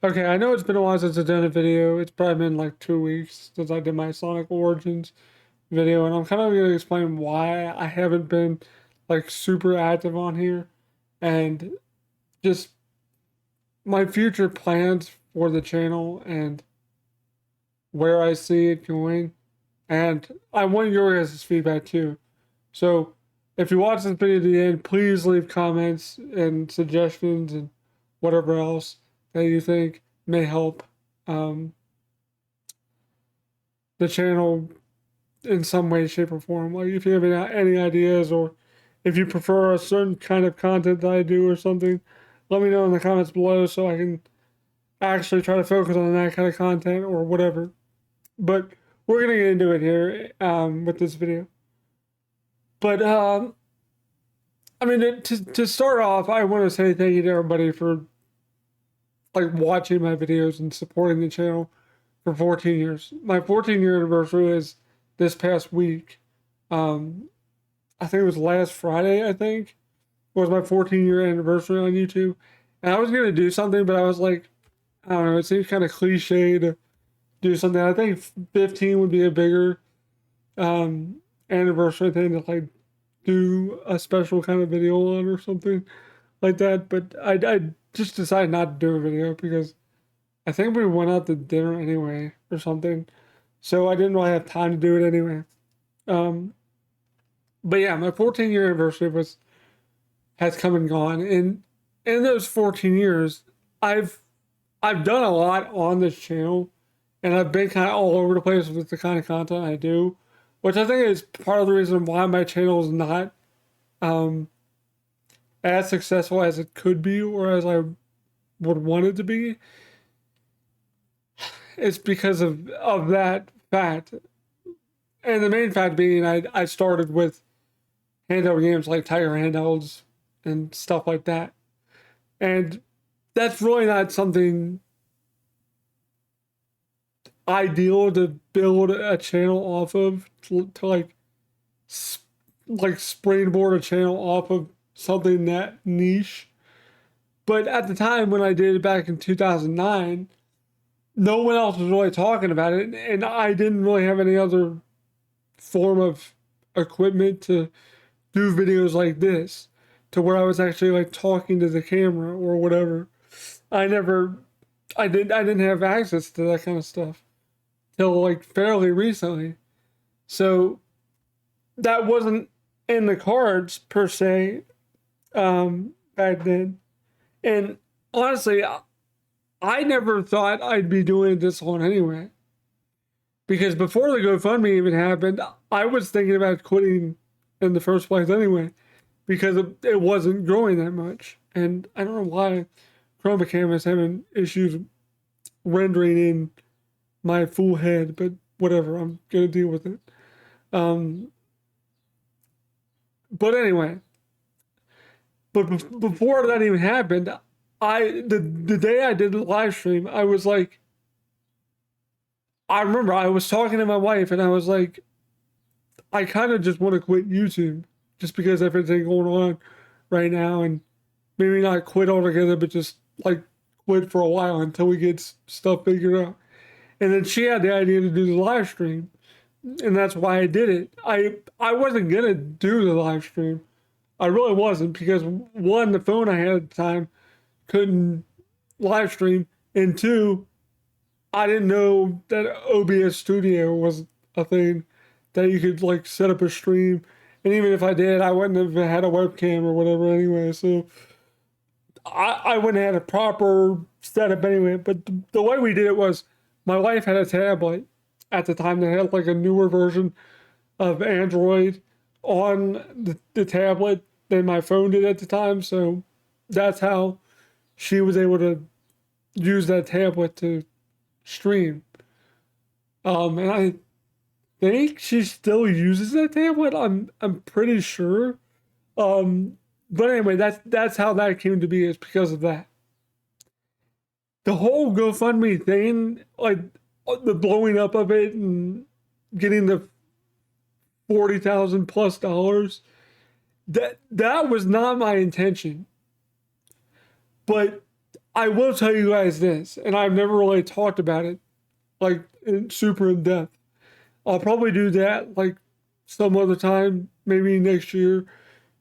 Okay, I know it's been a while since I've done a video. It's probably been like 2 weeks since I did my Sonic Origins video, and I'm kind of going to explain why I haven't been like super active on here and just my future plans for the channel and where I see it going. And I want your guys' feedback too. So if you watch this video to the end, please leave comments and suggestions and whatever else that you think may help um, the channel in some way, shape, or form. Like if you have any ideas, or if you prefer a certain kind of content that I do or something, let me know in the comments below so I can actually try to focus on that kind of content or whatever. But we're gonna get into it here with this video. But I mean, to start off, I want to say thank you to everybody for like watching my videos and supporting the channel for 14 years. My 14-year anniversary is this past week. I think it was last Friday, I think, was my 14-year anniversary on YouTube. And I was going to do something, but I was like, I don't know, it seems kind of cliche to do something. I think 15 would be a bigger anniversary thing to like do a special kind of video on or something like that. But I just decided not to do a video because I think we went out to dinner anyway or something. So I didn't really have time to do it anyway. But yeah, my 14-year anniversary has come and gone. And in those 14 years, I've done a lot on this channel, and I've been kind of all over the place with the kind of content I do, which I think is part of the reason why my channel is not as successful as it could be or as I would want it to be. It's because of that fact. And the main fact being I started with handheld games like Tiger handhelds and stuff like that. And that's really not something ideal to build a channel off of, to like springboard a channel off of something that niche. But at the time when I did it back in 2009, no one else was really talking about it, and I didn't really have any other form of equipment to do videos like this, to where I was actually like talking to the camera or whatever. I didn't have access to that kind of stuff till like fairly recently. So that wasn't in the cards per se back then. And honestly, I never thought I'd be doing this long anyway. Because before the GoFundMe even happened, I was thinking about quitting in the first place anyway, because it wasn't growing that much. And I don't know why Chroma Cam is having issues rendering in my full head, but whatever, I'm gonna deal with it. But anyway, but before that even happened, the day I did the live stream, I was like, I remember I was talking to my wife and I was like, I kind of just want to quit YouTube just because everything going on right now, and maybe not quit altogether, but just like quit for a while until we get stuff figured out. And then she had the idea to do the live stream, and that's why I did it. I wasn't gonna do the live stream. I really wasn't, because one, the phone I had at the time couldn't live stream, and two, I didn't know that OBS Studio was a thing that you could like set up a stream. And even if I did, I wouldn't have had a webcam or whatever anyway. So I wouldn't have had a proper setup anyway. But the way we did it was, my wife had a tablet at the time that had like a newer version of Android on the tablet than my phone did at the time. So that's how she was able to use that tablet to stream. And I think she still uses that tablet. I'm pretty sure. But anyway, that's how that came to be, is because of that. The whole GoFundMe thing, like the blowing up of it and getting the $40,000 plus, that was not my intention. But I will tell you guys this, and I've never really talked about it like super in depth. I'll probably do that like some other time, maybe next year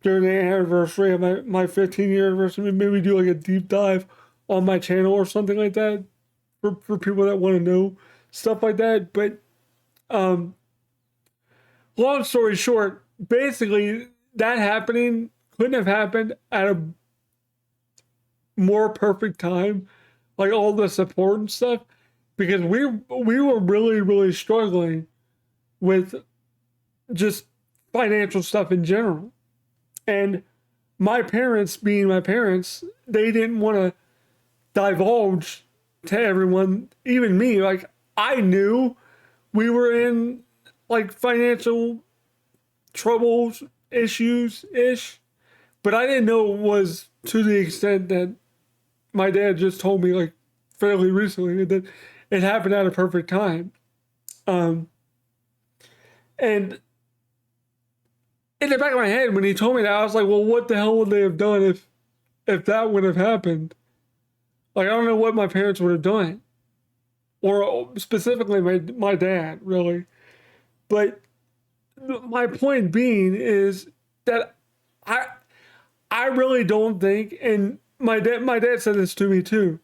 during the anniversary of my 15-year anniversary. Maybe do like a deep dive on my channel or something like that for people that want to know stuff like that. But long story short, basically that happening couldn't have happened at a more perfect time, like all the support and stuff, because we were really struggling with just financial stuff in general. And my parents, being my parents, they didn't want to divulge to everyone, even me. Like, I knew we were in like financial troubles, issues ish, but I didn't know it was to the extent that my dad just told me like fairly recently, that it happened at a perfect time. And in the back of my head, when he told me that, I was like, well, what the hell would they have done if that would have happened? Like, I don't know what my parents would have done. Or specifically my dad, really. But my point being is that I really don't think, and my dad said this to me too,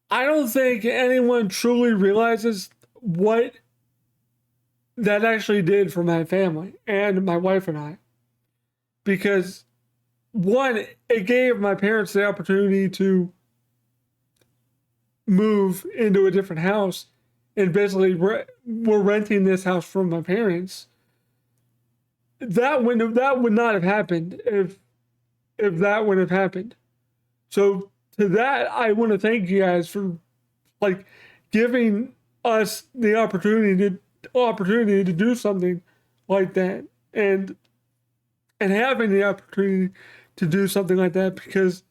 I don't think anyone truly realizes what that actually did for my family and my wife and I. Because one, it gave my parents the opportunity to move into a different house, and basically we're renting this house from my parents. That would not have happened if that would have happened. So to that, I want to thank you guys for like giving us the opportunity to do something like that, and having the opportunity to do something like that. Because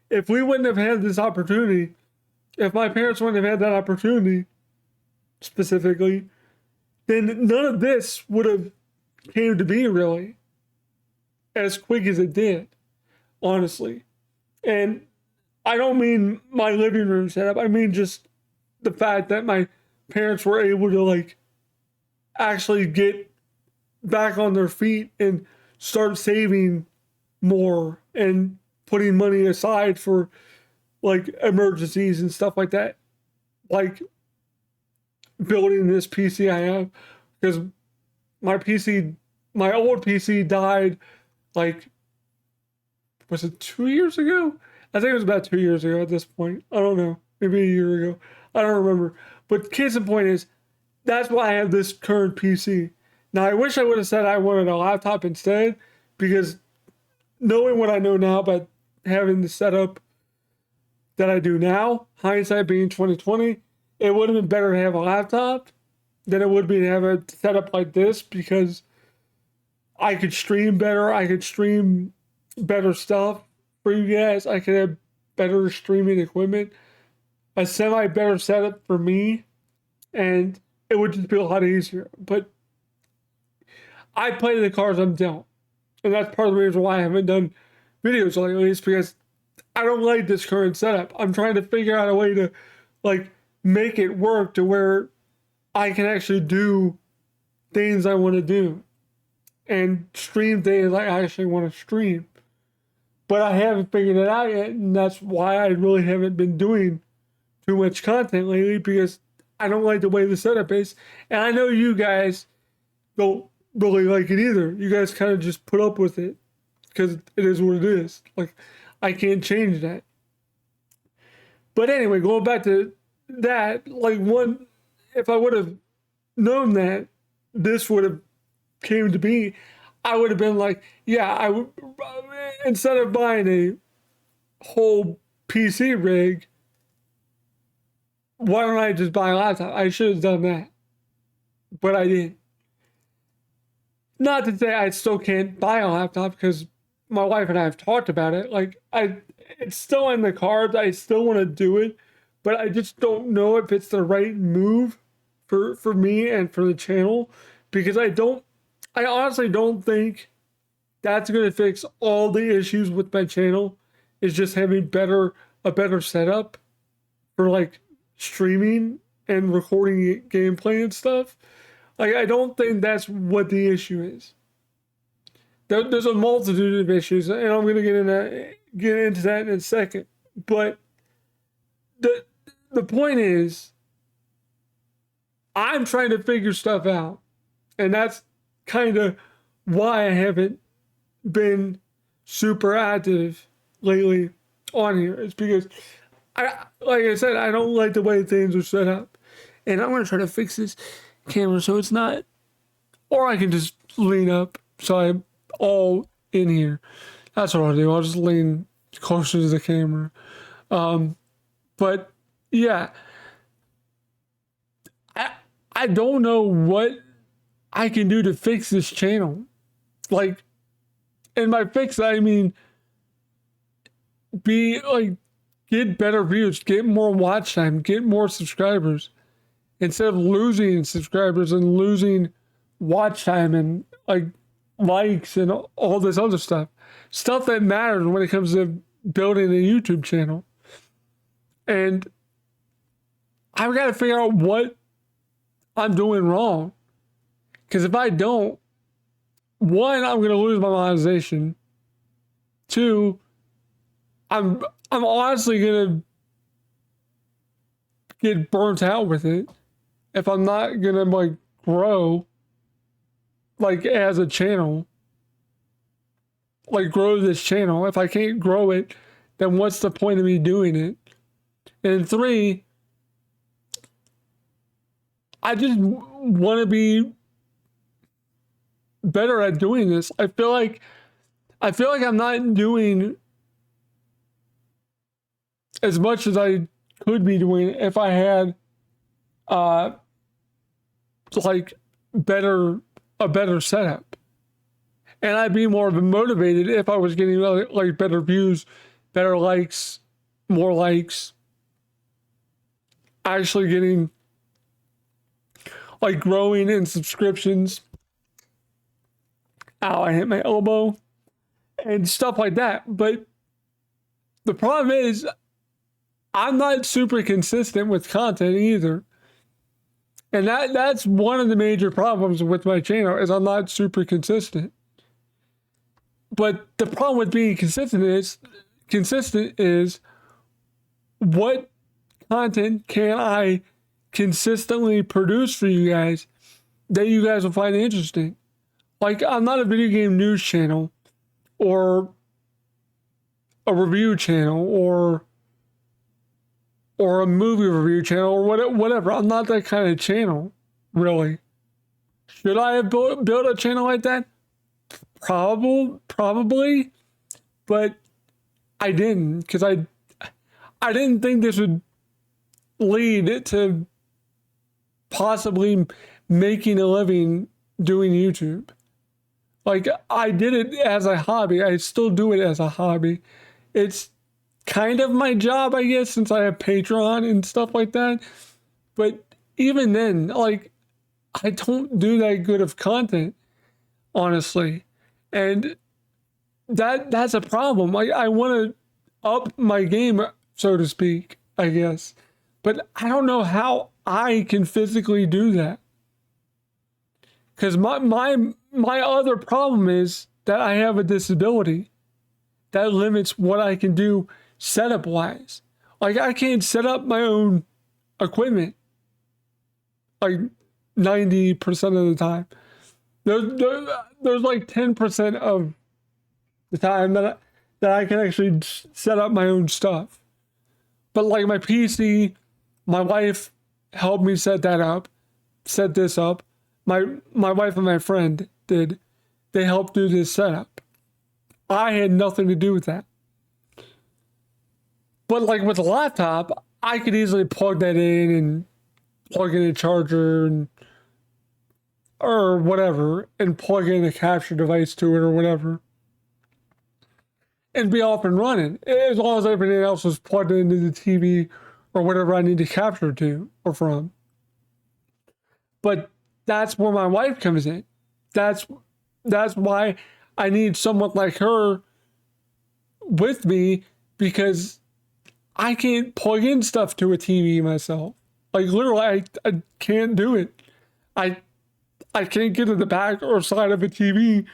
if we wouldn't have had this opportunity, if my parents wouldn't have had that opportunity specifically, then none of this would have came to be really as quick as it did, honestly. And I don't mean my living room setup. I mean just the fact that my parents were able to like actually get back on their feet and start saving more and putting money aside for like emergencies and stuff like that. Like building this PC I have, because my old PC died like, was it 2 years ago? I think it was about 2 years ago at this point. I don't know. Maybe a year ago. I don't remember. But case in point is, that's why I have this current PC. Now, I wish I would have said I wanted a laptop instead, because knowing what I know now about having the setup that I do now, hindsight being 2020, it would have been better to have a laptop than it would be to have a setup like this, because I could stream better. I could stream better stuff for you guys. I could have better streaming equipment, a semi better setup for me, and it would just be a lot easier. But I play the cards I'm dealt, and that's part of the reason why I haven't done videos lately, is because I don't like this current setup. I'm trying to figure out a way to like make it work to where I can actually do things I want to do and stream things I actually want to stream. But I haven't figured it out yet, and that's why I really haven't been doing too much content lately, because I don't like the way the setup is. And I know you guys don't really like it either. You guys kind of just put up with it because it is what it is. Like, I can't change that. But anyway, going back to that, like, one, if I would have known that this would have came to be, I would have been like, yeah, I would, instead of buying a whole PC rig, why don't I just buy a laptop? I should have done that, but I didn't. Not to say I still can't buy a laptop, because my wife and I have talked about it. Like, it's still in the cards. I still want to do it, but I just don't know if it's the right move for me and for the channel, because I honestly don't think that's going to fix all the issues with my channel. is just having a better setup for like streaming and recording gameplay and stuff. Like, I don't think that's what the issue is. There's a multitude of issues, and I'm gonna get into that in a second. But the point is, I'm trying to figure stuff out, and that's kind of why I haven't been super active lately on here. It's because like I said, I don't like the way things are set up, and I'm gonna try to fix this camera so it's not, or I can just lean up so I'm all in here. That's what I'll do. I'll just lean closer to the camera. But yeah, I don't know what I can do to fix this channel. Like, and by fix, I mean get better views, get more watch time, get more subscribers, instead of losing subscribers and losing watch time and like likes and all this other stuff that matters when it comes to building a YouTube channel. And I've got to figure out what I'm doing wrong, because if I don't, one, I'm going to lose my monetization. Two, I'm honestly going to get burnt out with it if I'm not going to like grow like as a channel, like grow this channel. If I can't grow it, then what's the point of me doing it? And three, I just want to be better at doing this. I feel like I'm not doing as much as I could be doing if I had like a better setup. And I'd be more motivated if I was getting like better views, better likes, more likes, actually getting like growing in subscriptions. Ow, I hit my elbow and stuff like that. But the problem is I'm not super consistent with content either. And that's one of the major problems with my channel, is I'm not super consistent. But the problem with being consistent is what content can I consistently produce for you guys that you guys will find interesting? Like, I'm not a video game news channel or a review channel or a movie review channel or whatever. I'm not that kind of channel, really. Should I have built a channel like that? Probably, but I didn't, because I didn't think this would lead to possibly making a living doing YouTube. Like, I did it as a hobby. I still do it as a hobby. It's kind of my job, I guess, since I have Patreon and stuff like that. But even then, like, I don't do that good of content, honestly. And that's a problem. I want to up my game, so to speak, I guess. But I don't know how I can physically do that. Because my other problem is that I have a disability that limits what I can do setup wise. Like, I can't set up my own equipment like 90% of the time. There's like 10% of the time that I can actually set up my own stuff. But like my PC, my wife helped me set this up. My wife and my friend did. They helped do this setup. I had nothing to do with that. But like with the laptop, I could easily plug that in and plug in a charger or whatever, and plug in a capture device to it or whatever, and be off and running, as long as everything else was plugged into the TV or whatever I need to capture to or from. But that's where my wife comes in. That's why I need someone like her with me, because I can't plug in stuff to a TV myself. Like literally, I can't do it. I can't get to the back or side of a TV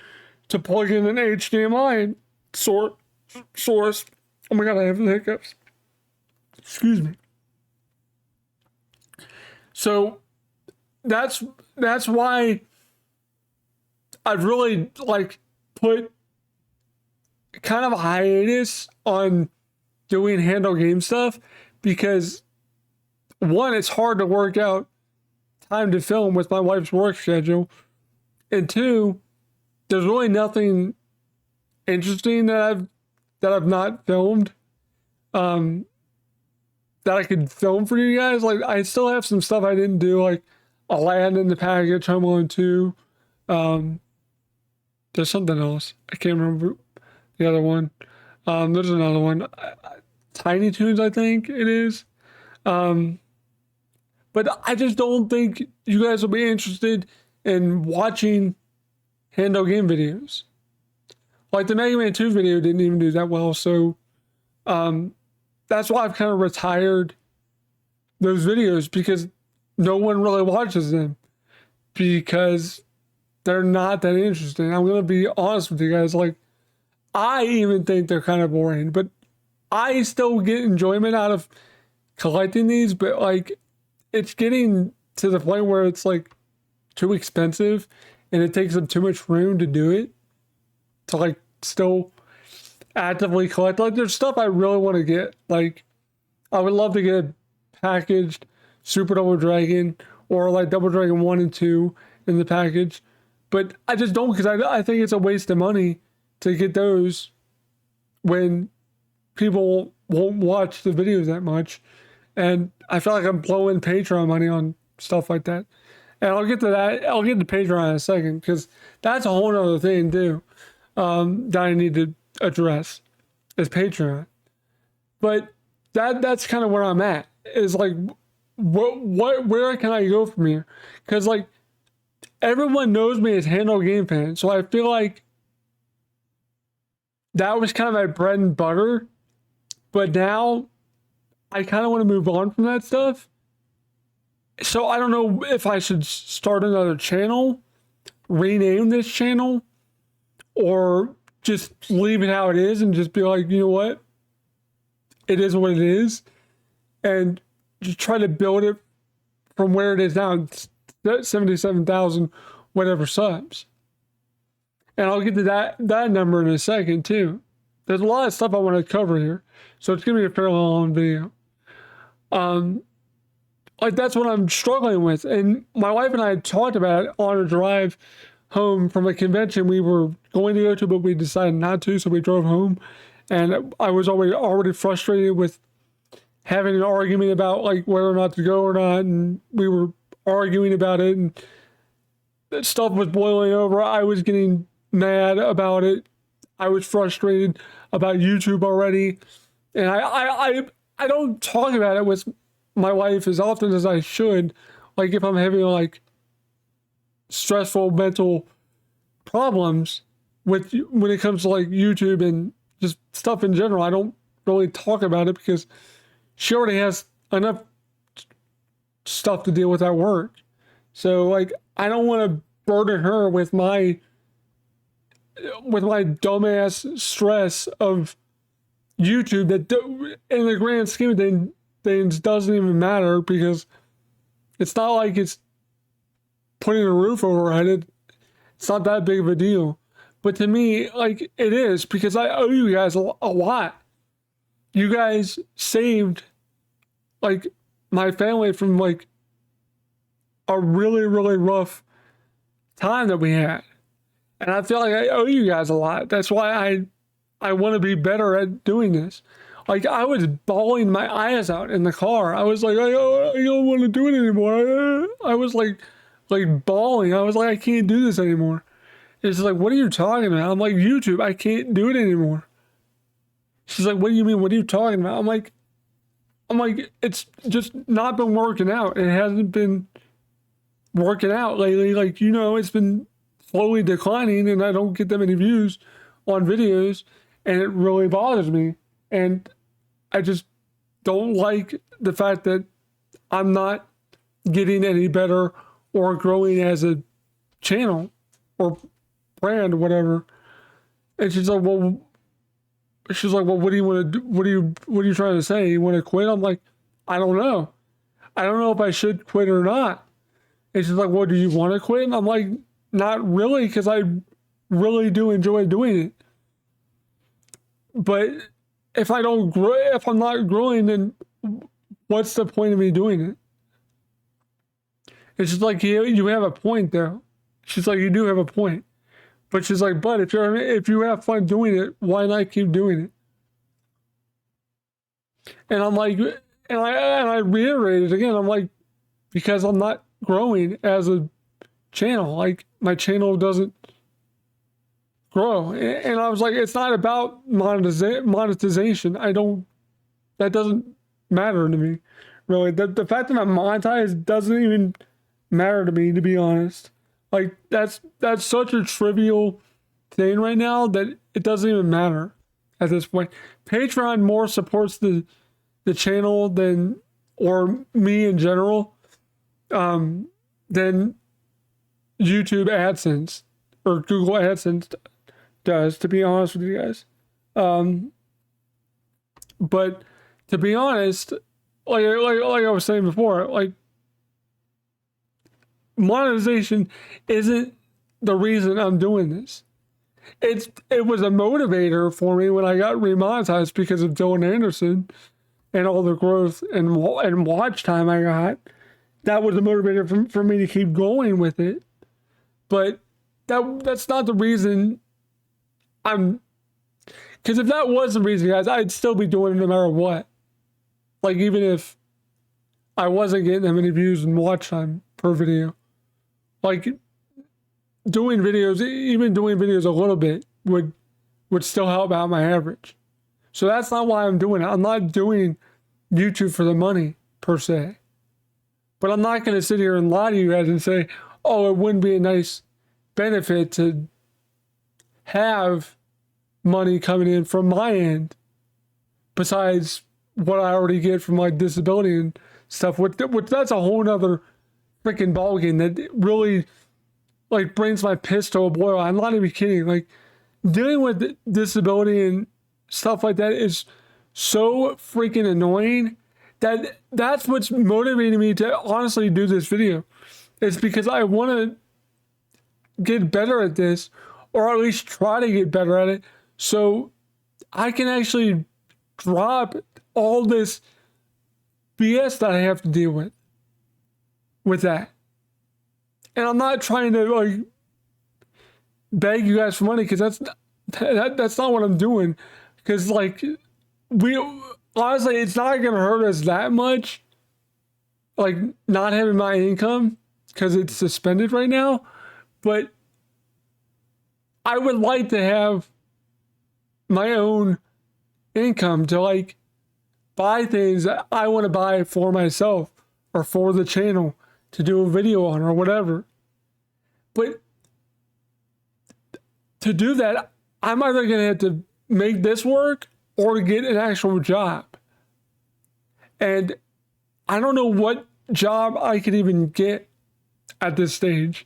to plug in an HDMI source. Oh my god, I have the hiccups. Excuse me. So that's why I've really like put kind of a hiatus on doing handheld game stuff, because one, it's hard to work out time to film with my wife's work schedule, and two, there's really nothing interesting that I've not filmed that I could film for you guys. Like I still have some stuff I didn't do, like Aladdin in the Package, Home Alone 2. There's something else. I can't remember the other one. There's another one. Tiny Toons, I think it is. But I just don't think you guys will be interested in watching handheld game videos. Like the Mega Man 2 video didn't even do that well, so that's why I've kind of retired those videos, because no one really watches them because they're not that interesting. I'm going to be honest with you guys. Like, I even think they're kind of boring, but I still get enjoyment out of collecting these, but like it's getting to the point where it's like too expensive and it takes up too much room to do it, to like still actively collect. Like there's stuff I really want to get. Like I would love to get a packaged Super Double Dragon or like Double Dragon 1 and 2 in the package, but I just don't, because I think it's a waste of money to get those when people won't watch the videos that much. And I feel like I'm blowing Patreon money on stuff like that. And I'll get to that. I'll get to Patreon in a second, because that's a whole other thing too that I need to address, is Patreon. But that's kind of where I'm at. Is like, where can I go from here? Because like everyone knows me as handheld game fan, so I feel like that was kind of my bread and butter. But now I kind of want to move on from that stuff. So I don't know if I should start another channel, rename this channel, or just leave it how it is and just be like, you know what? It is what it is. And just try to build it from where it is now, 77,000 whatever subs. And I'll get to that number in a second too. There's a lot of stuff I want to cover here, so it's gonna be a fairly long video. Like that's what I'm struggling with. And my wife and I talked about it on a drive home from a convention we were going to go to, but we decided not to, so we drove home. And I was already frustrated with having an argument about like whether or not to go or not, and we were arguing about it, and stuff was boiling over. I was getting mad about it. I was frustrated about YouTube already, and I don't talk about it with my wife as often as I should. Like if I'm having like stressful mental problems with when it comes to like YouTube and just stuff in general, I don't really talk about it because she already has enough stuff to deal with at work. So like I don't want to burden her with my dumbass stress of YouTube that in the grand scheme of things doesn't even matter, because it's not like it's putting a roof over our head. It's not that big of a deal. But to me, like it is, because I owe you guys a lot. You guys saved like my family from like a really, really rough time that we had. And I feel like I owe you guys a lot. That's why I want to be better at doing this. Like I was bawling my eyes out in the car. I was like, I don't want to do it anymore. I was like bawling. I was like, I can't do this anymore. It's like, what are you talking about? I'm like, YouTube, I can't do it anymore. She's like, what do you mean? What are you talking about? I'm like, it's just not been working out. It hasn't been working out lately. Like, you know, it's been slowly declining and I don't get that many views on videos, and it really bothers me. And I just don't like the fact that I'm not getting any better or growing as a channel or brand or whatever. And she's like, well, what do you want to do? What are you trying to say? You want to quit? I'm like, I don't know. I don't know if I should quit or not. And she's like, well, do you want to quit? And I'm like, not really, because I really do enjoy doing it. But if I don't grow, if I'm not growing, then what's the point of me doing it? It's just like, you have a point though. She's like, you do have a point. But she's like, but if you have fun doing it, why not keep doing it? And I'm like, and I reiterated again, I'm like, because I'm not growing as a channel. Like, my channel doesn't grow. And I was like, it's not about monetization. That doesn't matter to me, really. The fact that I'm monetized doesn't even matter to me, to be honest. Like, that's such a trivial thing right now that it doesn't even matter at this point. Patreon more supports the channel than, or me in general, than YouTube AdSense or Google AdSense does, to be honest with you guys. But to be honest, like I was saying before, like, monetization isn't the reason I'm doing this. It was a motivator for me when I got remonetized because of Dylan Anderson and all the growth and watch time I got. That was a motivator for me to keep going with it. But that's not the reason because if that was the reason, guys, I'd still be doing it no matter what. Like, even if I wasn't getting that many views and watch time per video. Like, doing videos, even doing videos a little bit would still help out my average. So that's not why I'm doing it. I'm not doing YouTube for the money, per se. But I'm not going to sit here and lie to you guys and say, oh, it wouldn't be a nice benefit to have money coming in from my end besides what I already get from my disability and stuff, which that's a whole nother freaking ballgame that really, like, brings my piss to a boil. I'm not even kidding. Like, dealing with disability and stuff like that is so freaking annoying that that's what's motivating me to honestly do this video. It's because I want to get better at this, or at least try to get better at it, so I can actually drop all this BS that I have to deal with that. And I'm not trying to, like, beg you guys for money, because that's not what I'm doing. Because, like, honestly, it's not going to hurt us that much, like, not having my income, because it's suspended right now. But I would like to have my own income to, like, buy things that I want to buy for myself or for the channel to do a video on or whatever. But to do that, I'm either going to have to make this work or get an actual job. And I don't know what job I could even get at this stage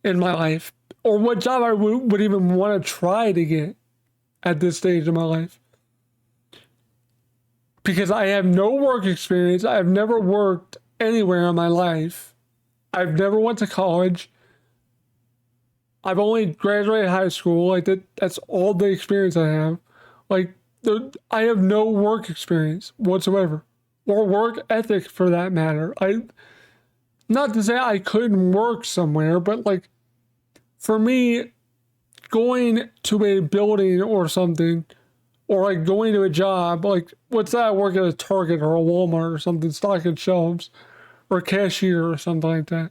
in my life, or what job I would even want to try to get at this stage in my life. Because I have no work experience. I've never worked anywhere in my life. I've never went to college. I've only graduated high school. Like, that's all the experience I have. Like, I have no work experience whatsoever, or work ethic for that matter. Not to say I couldn't work somewhere, but, like, for me, going to a building or something, or, like, going to a job, like, what's that? I work at a Target or a Walmart or something, stocking shelves, or a cashier or something like that.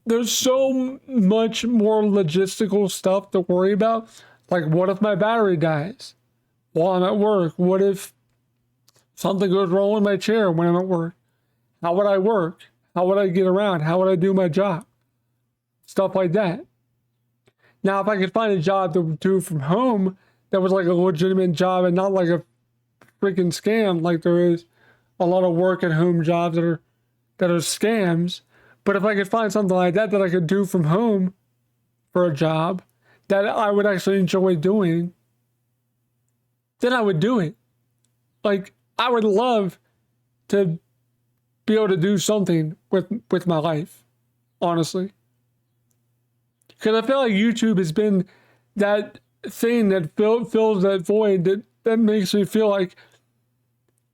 There's so much more logistical stuff to worry about. Like, what if my battery dies while I'm at work? What if something goes wrong with my chair when I'm at work? How would I work? How would I get around? How would I do my job? Stuff like that. Now, if I could find a job to do from home that was like a legitimate job and not like a freaking scam like there is a lot of work at home jobs that are scams. But if I could find something like that I could do from home for a job that I would actually enjoy doing, then I would do it. Like, I would love to be able to do something with my life, honestly. Because I feel like YouTube has been that thing that fills that void that makes me feel like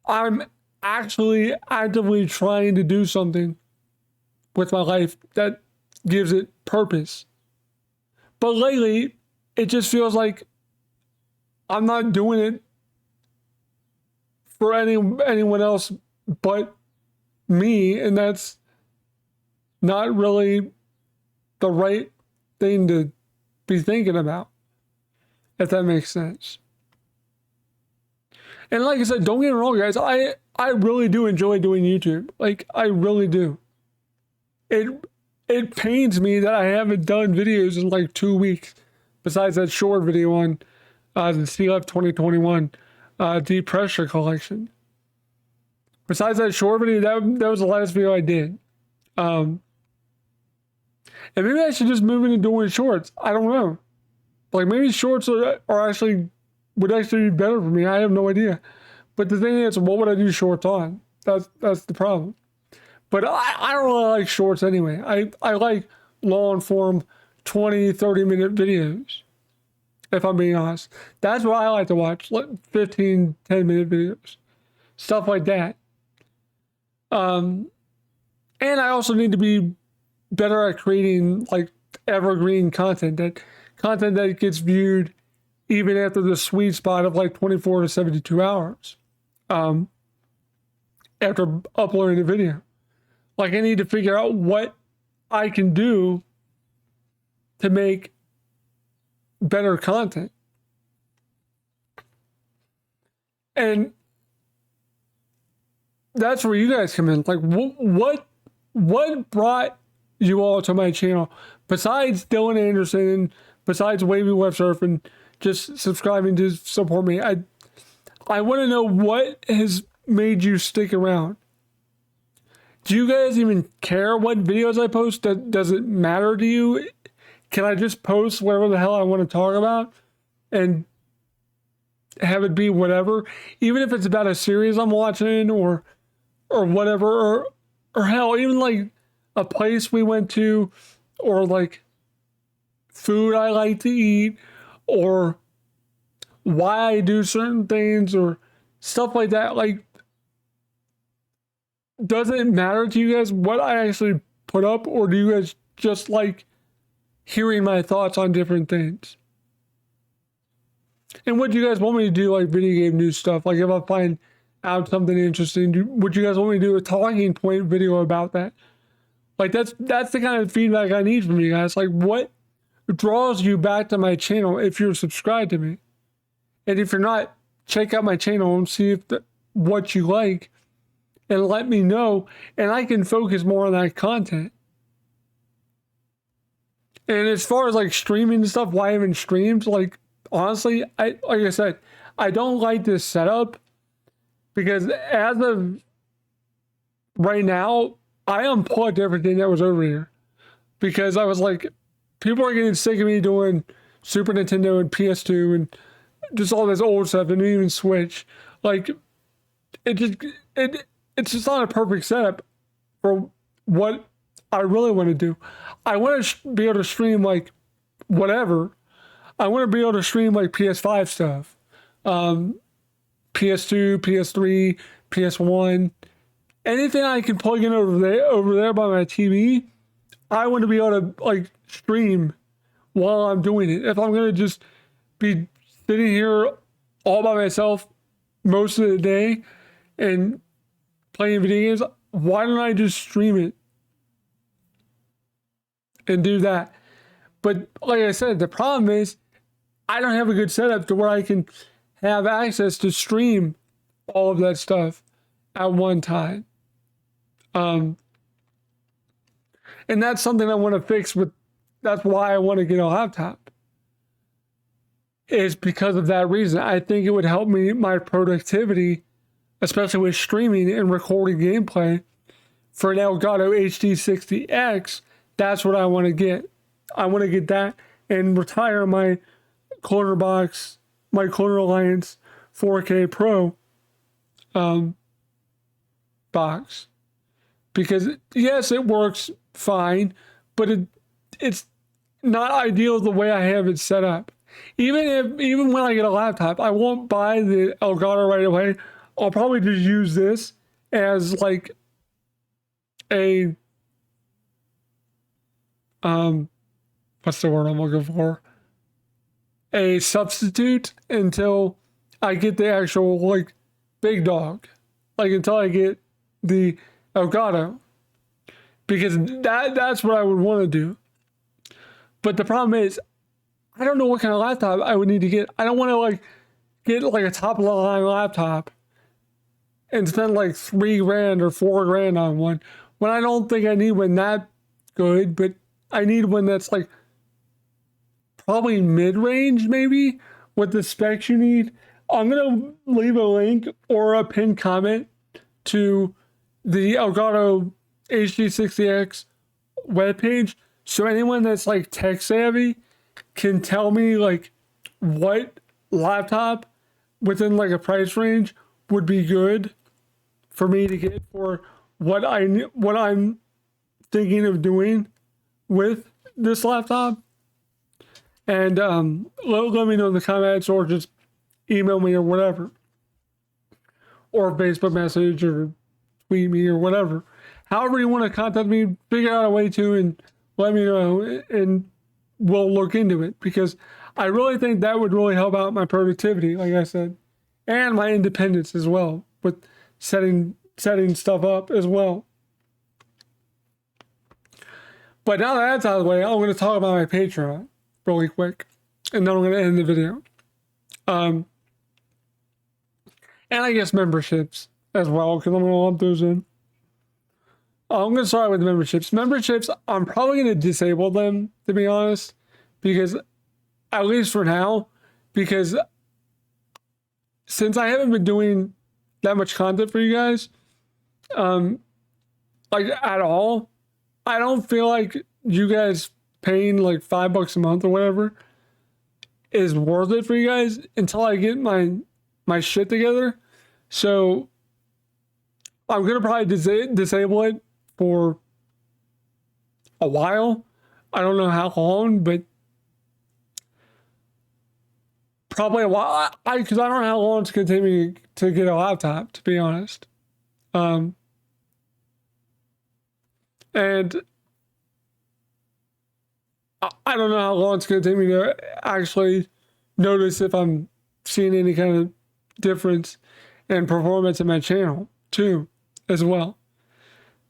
I'm actually actively trying to do something with my life that gives it purpose. But lately, it just feels like I'm not doing it for anyone else but me, and that's not really the right thing to be thinking about, if that makes sense. And like I said, don't get me wrong, guys, I really do enjoy doing YouTube. Like, I really do. It pains me that I haven't done videos in like 2 weeks, besides that short video on the CLF 2021 Deep Pressure collection. Besides that short video, that was the last video I did. And maybe I should just move into doing shorts. I don't know. Like, maybe shorts would actually be better for me. I have no idea. But the thing is, what would I do shorts on? That's the problem. But I don't really like shorts anyway. I like long form 20, 30-minute videos, if I'm being honest. That's what I like to watch, like 15, 10-minute videos. Stuff like that. And I also need to be better at creating like evergreen content that gets viewed even after the sweet spot of like 24 to 72 hours after uploading the video. Like, I need to figure out what I can do to make better content. And that's where you guys come in. Like, what brought you all to my channel besides Dylan Anderson, besides Wavy Web Surf, and just subscribing to support me? I want to know what has made you stick around. Do you guys even care what videos I post? Does it matter to you? Can I just post whatever the hell I want to talk about and have it be whatever? Even if it's about a series I'm watching or whatever, or hell, even like a place we went to, or like food I like to eat, or why I do certain things, or stuff like that. Like, does it matter to you guys what I actually put up, or do you guys just like hearing my thoughts on different things? And what do you guys want me to do, like video game news stuff? Like, if I find out something interesting, would you guys want me to do a talking point video about that? Like, that's the kind of feedback I need from you guys. Like, what draws you back to my channel if you're subscribed to me? And if you're not, check out my channel and see if what you like, and let me know, and I can focus more on that content. And as far as like streaming and stuff, why I haven't streamed, like, honestly, like I said, I don't like this setup, because as of right now, I unplugged everything that was over here, because I was like, people are getting sick of me doing Super Nintendo and PS2 and just all this old stuff, and even Switch. Like, it's just not a perfect setup for what I really want to do. I want to be able to stream like whatever. I want to be able to stream like PS5 stuff, PS2, PS3, PS1, anything I can plug in over there by my TV. I want to be able to like stream while I'm doing it. If I'm gonna just be sitting here all by myself most of the day and playing video games, why don't I just stream it and do that? But like I said, the problem is I don't have a good setup to where I can have access to stream all of that stuff at one time. And that's something I want to fix that's why I want to get a laptop. is because of that reason. I think it would help me my productivity, especially with streaming and recording gameplay. For an Elgato HD60X, that's what I want to get. I want to get that and retire my Corner Alliance 4K Pro box. Because yes, it works fine, but it's not ideal the way I have it set up. Even when I get a laptop, I won't buy the Elgato right away. I'll probably just use this as like a what's the word I'm looking for? A substitute until I get the actual like big dog. Like until I get the Elgato. Because that's what I would want to do. But the problem is, I don't know what kind of laptop I would need to get. I don't want to like get like a top of the line laptop and spend like $3,000 or $4,000 on one when I don't think I need one that good, but I need one that's like probably mid-range maybe with the specs you need. I'm going to leave a link or a pinned comment to the Elgato HD60X webpage, so anyone that's like tech savvy can tell me like what laptop within like a price range would be good for me to get for what I'm thinking of doing with this laptop. And let me know in the comments or just email me or whatever, or Facebook message or tweet me or whatever. However you want to contact me, figure out a way to and let me know, and we'll look into it, because I really think that would really help out my productivity, like I said, and my independence as well, with setting stuff up as well. But now that that's out of the way, I'm going to talk about my Patreon really quick, and then I'm going to end the video. And I guess memberships as well, because I'm going to lump those in. I'm going to start with memberships. Memberships, I'm probably going to disable them, to be honest, because at least for now, because since I haven't been doing that much content for you guys, like at all, I don't feel like you guys paying like $5 a month or whatever is worth it for you guys until I get my shit together. So I'm going to probably disable it for a while. I don't know how long, but probably a while. Because I don't know how long it's going to take me to get a laptop, to be honest. And I don't know how long it's going to take me to actually notice if I'm seeing any kind of difference in performance in my channel, too, as well.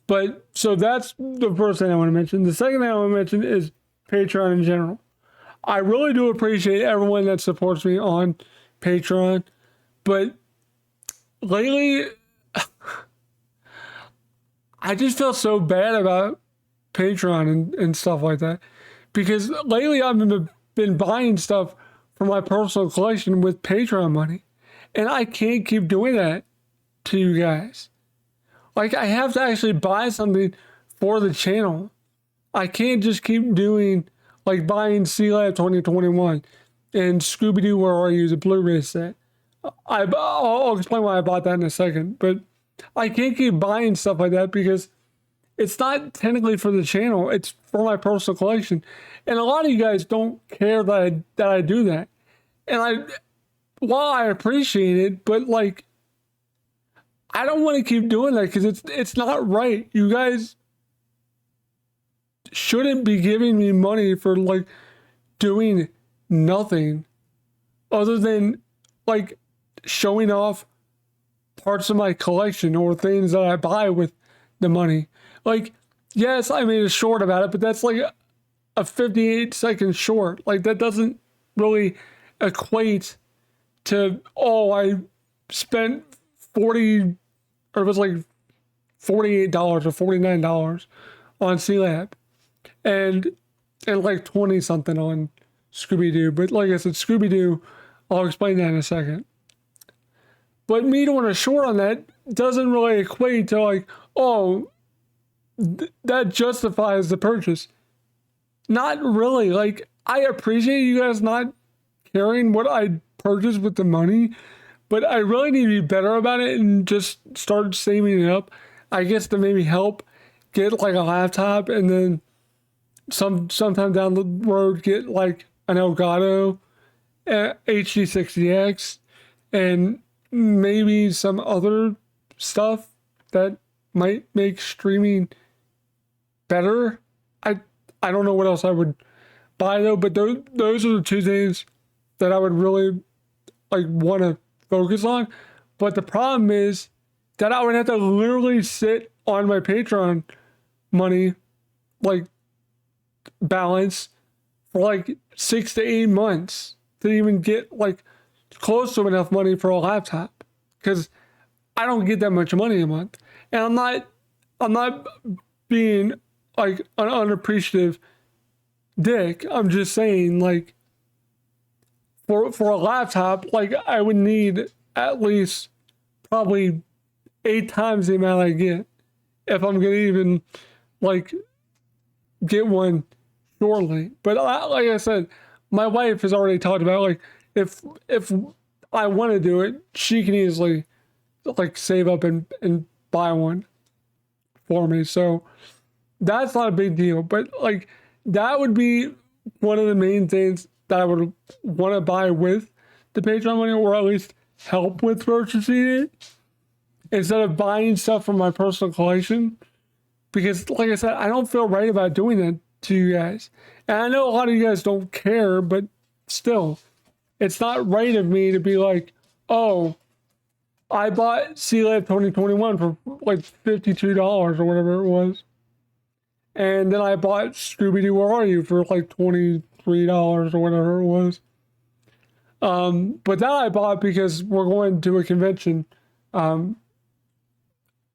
But so that's the first thing I want to mention. The second thing I want to mention is Patreon in general. I really do appreciate everyone that supports me on Patreon, but lately I just feel so bad about Patreon and stuff like that, because lately I've been buying stuff for my personal collection with Patreon money, and I can't keep doing that to you guys. Like, I have to actually buy something for the channel. I can't just keep doing, like, buying C-Lab 2021 and Scooby-Doo Where Are You, the Blu-ray set. I'll explain why I bought that in a second, but I can't keep buying stuff like that because it's not technically for the channel. It's for my personal collection. And a lot of you guys don't care that I do that. And while I appreciate it, but, like, I don't want to keep doing that because it's not right. You guys shouldn't be giving me money for like doing nothing other than like showing off parts of my collection or things that I buy with the money. Like, yes, I made a short about it, but that's like a 58-second short. Like, that doesn't really equate to, oh, I spent $40, or it was like $48 or $49 on C-Lab and like 20 something on Scooby-Doo. But like I said, Scooby-Doo, I'll explain that in a second. But me doing a short on that doesn't really equate to like, oh, that justifies the purchase. Not really. Like, I appreciate you guys not caring what I purchased with the money, but I really need to be better about it and just start saving it up. I guess to maybe help get like a laptop, and then sometime down the road get like an Elgato HD60X and maybe some other stuff that might make streaming better. I don't know what else I would buy though, but those are the two things that I would really like want to focus on. But the problem is that I would have to literally sit on my Patreon money, like balance, for like 6 to 8 months to even get like close to enough money for a laptop, because I don't get that much money a month. And I'm not being like an unappreciative dick. I'm just saying, like, for a laptop, like, I would need at least probably 8 times the amount I get if I'm gonna even like get one shortly. But like I said, my wife has already talked about, like, if I want to do it, she can easily like save up and buy one for me. So that's not a big deal. But like, that would be one of the main things that I would want to buy with the Patreon money, or at least help with purchasing it, instead of buying stuff from my personal collection. Because like I said, I don't feel right about doing that to you guys. And I know a lot of you guys don't care, but still, it's not right of me to be like, oh, I bought C-Lab 2021 for like $52 or whatever it was. And then I bought Scooby-Doo, Where Are You? For like $23 or whatever it was. But that I bought because we're going to a convention in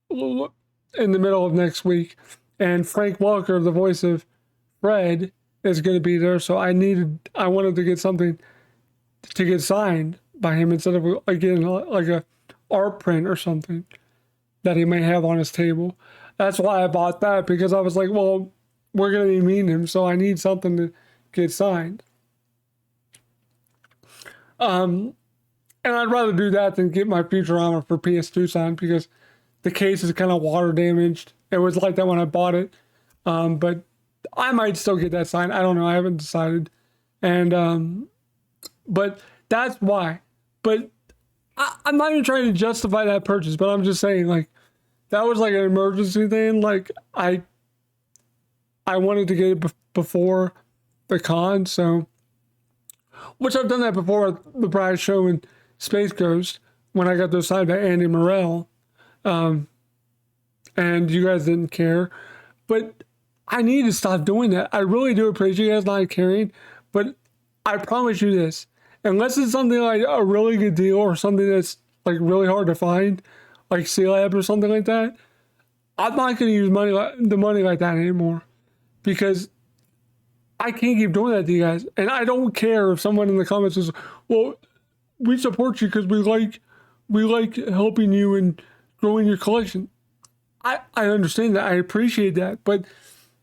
the middle of next week. And Frank Welker, the voice of Fred, is going to be there. So I wanted to get something to get signed by him instead of, again, like a art print or something that he may have on his table. That's why I bought that, because I was like, well, we're going to be meeting him, so I need something to get signed. And I'd rather do that than get my Futurama for PS2 signed, because the case is kind of water damaged. It was like that when I bought it. But I might still get that signed. I don't know. I haven't decided. And, but that's why. But I'm not even trying to justify that purchase, but I'm just saying, like, that was like an emergency thing. Like, I wanted to get it before the con, so, which I've done that before at the Bride Show and Space Ghost when I got those signed by Andy Morell, and you guys didn't care. But I need to stop doing that. I really do appreciate you guys not caring, but I promise you this: unless it's something like a really good deal or something that's like really hard to find, like C-Lab or something like that, I'm not going to use the money like that anymore, because I can't keep doing that to you guys. And I don't care if someone in the comments says, well, we support you because we like helping you and growing your collection. I understand that. I appreciate that. But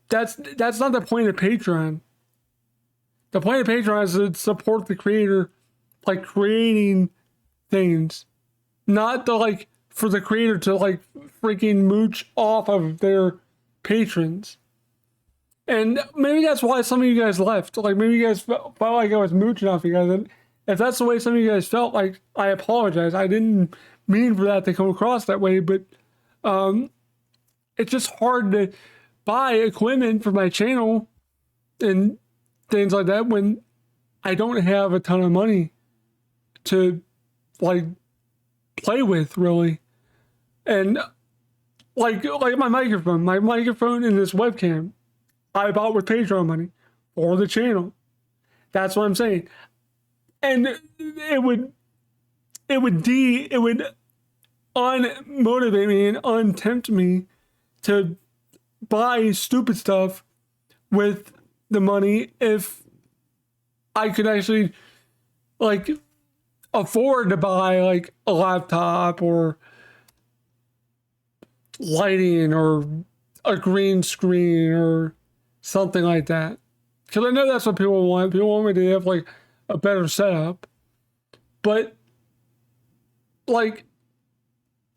that's not the point of Patreon. The point of Patreon is to support the creator, like, creating things, not the, like, for the creator to like freaking mooch off of their patrons. And maybe that's why some of you guys left. Like, maybe you guys felt like I was mooching off you guys. And if that's the way some of you guys felt, like, I apologize. I didn't mean for that to come across that way, but it's just hard to buy equipment for my channel and things like that when I don't have a ton of money to like play with, really. And like my microphone and this webcam, I bought with Patreon money for the channel. That's what I'm saying. And it would unmotivate me and untempt me to buy stupid stuff with the money if I could actually like afford to buy like a laptop or lighting or a green screen or something like that. Because I know that's what people want. People want me to have like a better setup. But like,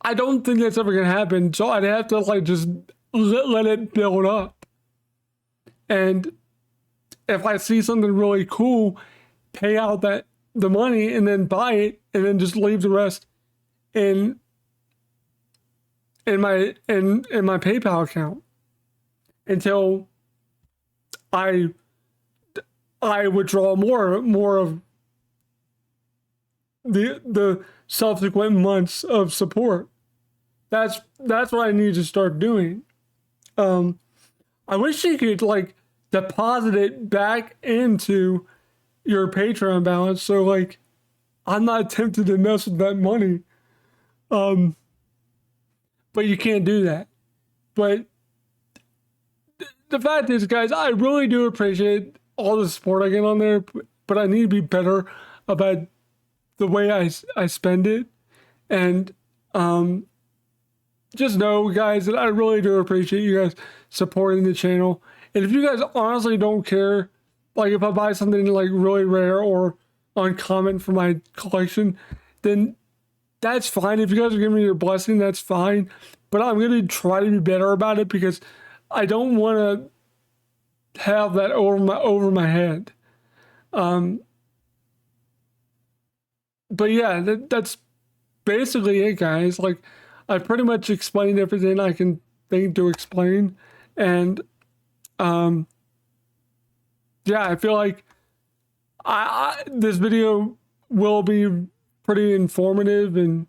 I don't think that's ever going to happen. So I'd have to like just let it build up. And if I see something really cool, pay out the money and then buy it and then just leave the rest in my PayPal account until I withdraw more of the subsequent months of support. That's what I need to start doing. I wish you could like deposit it back into your Patreon balance, so like I'm not tempted to mess with that money. But you can't do that. But the fact is, guys, I really do appreciate all the support I get on there, but I need to be better about the way I spend it. And just know, guys, that I really do appreciate you guys supporting the channel. And if you guys honestly don't care, like if I buy something like really rare or uncommon for my collection, then that's fine. If you guys are giving me your blessing, that's fine. But I'm going to try to be better about it because I don't want to have that over my head. But yeah, that's basically it, guys. Like, I pretty much explained everything I can think to explain. And yeah, I feel like this video will be pretty informative and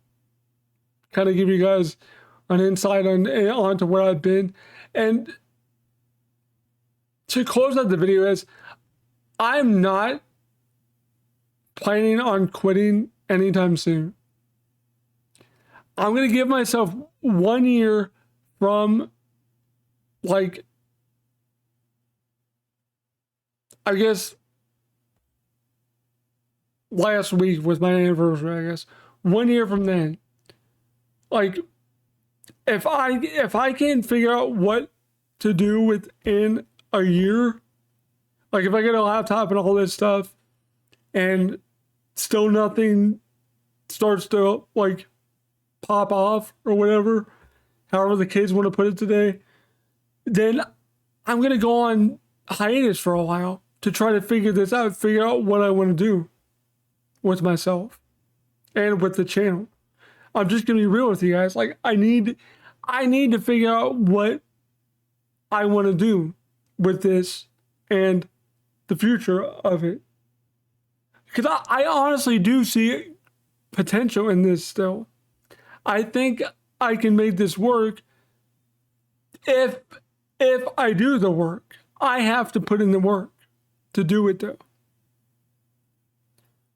kind of give you guys an insight onto where I've been. And to close out the video is, I'm not planning on quitting anytime soon. I'm going to give myself 1 year from, like, I guess last week was my anniversary, I guess. 1 year from then. Like, if I can't figure out what to do within a year, like if I get a laptop and all this stuff and still nothing starts to like pop off or whatever, however the kids want to put it today, then I'm going to go on hiatus for a while to try to figure this out, figure out what I want to do with myself and with the channel. I'm just going to be real with you guys. Like, I need to figure out what I want to do with this and the future of it. Because I honestly do see potential in this still. I think I can make this work if I do the work. I have to put in the work to do it though.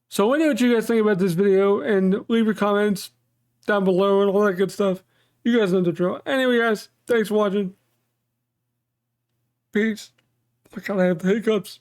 So let me know what you guys think about this video and leave your comments down below and all that good stuff. You guys know the drill. Anyway, guys, thanks for watching. Peace. I kind of have the hiccups.